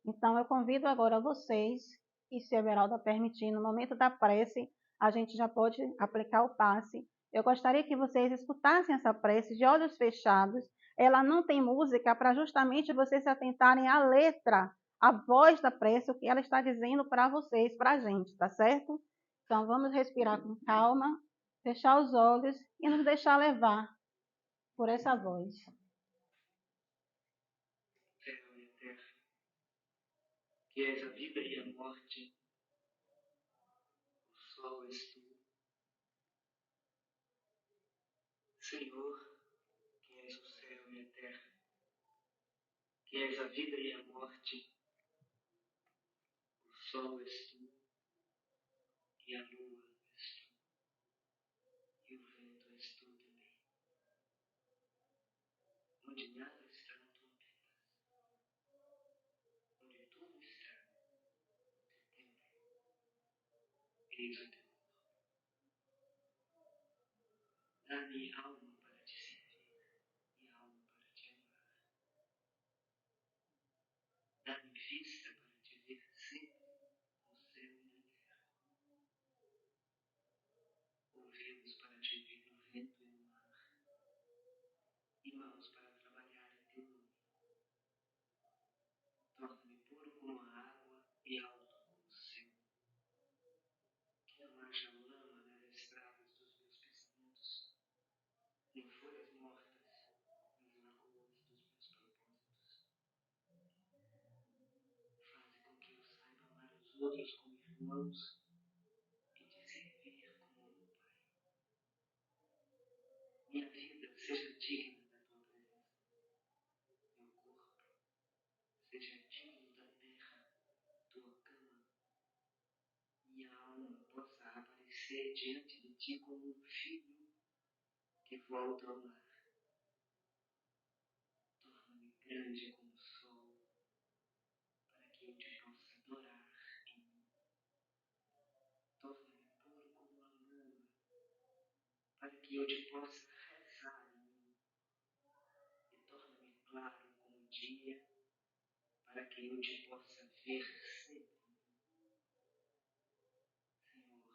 A: Então, eu convido agora vocês, e se a Everalda permitir, no momento da prece, a gente já pode aplicar o passe. Eu gostaria que vocês escutassem essa prece de olhos fechados. Ela não tem música para justamente vocês se atentarem à letra, à voz da prece, o que ela está dizendo para vocês, para a gente, tá certo? Então, vamos respirar com calma, fechar os olhos e nos deixar levar por essa voz.
B: que és a vida e a morte, o sol és tu. Senhor, que és o céu e a terra, que és a vida e a morte, o sol és tu, e a lua és tu, e o vento és tu também. Onde nada está, tu habitas. Onde tudo está, eis o teu. Dá-me alma para te servir e alma para te amar. Dá-me vista para te ver sempre no céu e na terra. Ouvidos para te ouvir no vento e no mar. E mãos para trabalhar em teu nome. Torna-me puro como a água e alto como o céu. Que não haja lama nas estradas dos meus pensamentos, nem folhas mortas nas lagoas dos meus propósitos. Faze com que eu saiba amar os outros como irmãos e te servir como um pai. Minha vida seja digna da tua presença. Meu corpo seja digno da terra, tua cama. Minha alma possa aparecer diante de ti como um filho que volta ao lar. Torna-me grande como o sol, para que eu te possa adorar em mim. Torna-me puro como a lua, para que eu te possa rezar em mim. E torna-me claro como o dia, para que eu te possa ver sempre. Senhor,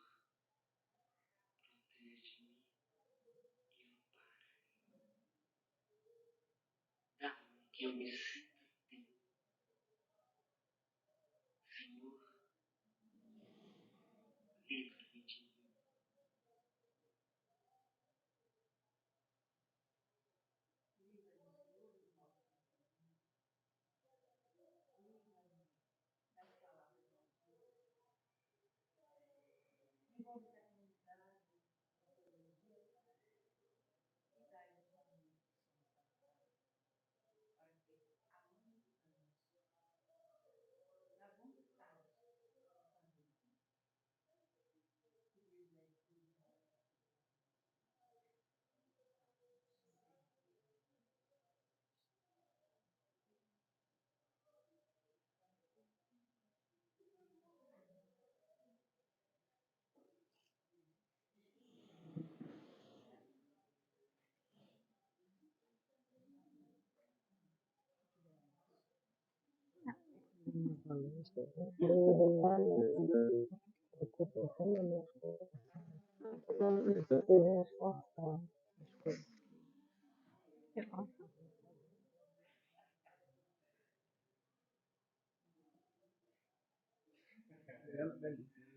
B: protege-me e ampara-me. Dá-me que eu me sinta teu. Senhor, livra-me de mim.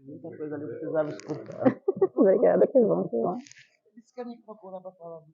D: Muita coisa ali precisava escutar. Obrigada, que bom.
A: Por isso que eu me procura para falar.